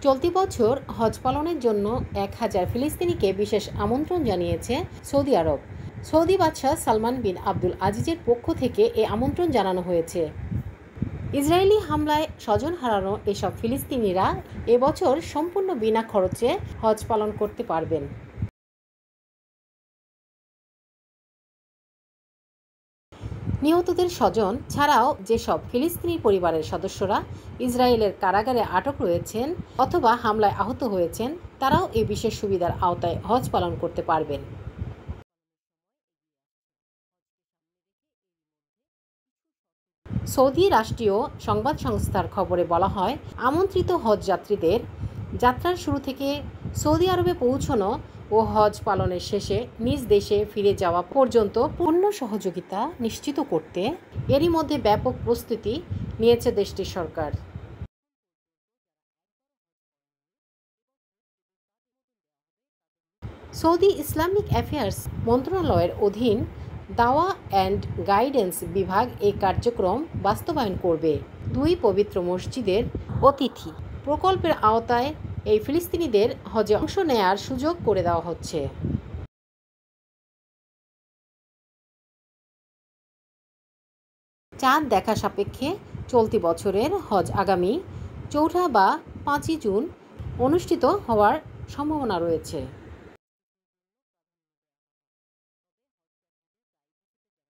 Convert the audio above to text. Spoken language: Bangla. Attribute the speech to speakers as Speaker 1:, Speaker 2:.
Speaker 1: চলতি বছর হজ পালনের জন্য 1000 ফিলিস্তিনিকে বিশেষ আমন্ত্রণ জানিয়েছে সৌদি আরব। সৌদি বাদশাহ সালমান বিন আব্দুল আজিজের পক্ষ থেকে এ আমন্ত্রণ জানানো হয়েছে। ইসরায়েলি হামলায় স্বজন হারানো এসব ফিলিস্তিনিরা এবছর সম্পূর্ণ বিনা খরচে হজ পালন করতে পারবেন। নিহতদের স্বজন ছাড়াও যেসব ফিলিস্তিনি পরিবারের সদস্যরা ইসরায়েলের কারাগারে আটক রয়েছেন অথবা হামলায় আহত হয়েছেন, তারাও এই বিশেষ সুবিধার আওতায় হজ পালন করতে পারবেন। সৌদি রাষ্ট্রীয় সংবাদ সংস্থার খবরে বলা হয়, আমন্ত্রিত হজ যাত্রীদের যাত্রার শুরু থেকে সৌদি আরবে পৌঁছানো ও হজ পালনের শেষে নিজ দেশে ফিরে যাওয়া পর্যন্ত পূর্ণ সহযোগিতা নিশ্চিত করতে এরই মধ্যে ব্যাপক প্রস্তুতি নিয়েছে দেশটির সরকার। সৌদি ইসলামিক অ্যাফেয়ার্স মন্ত্রণালয়ের অধীন দাওয়া অ্যান্ড গাইডেন্স বিভাগ এই কার্যক্রম বাস্তবায়ন করবে। 2 পবিত্র মসজিদের অতিথি প্রকল্পের আওতায় এই ফিলিস্তিনিদের হজে অংশ নেয়ার সুযোগ করে দেওয়া হচ্ছে। চাঁদ দেখা সাপেক্ষে চলতি বছরের হজ আগামী 4 বা 5 জুন অনুষ্ঠিত হওয়ার সম্ভাবনা রয়েছে।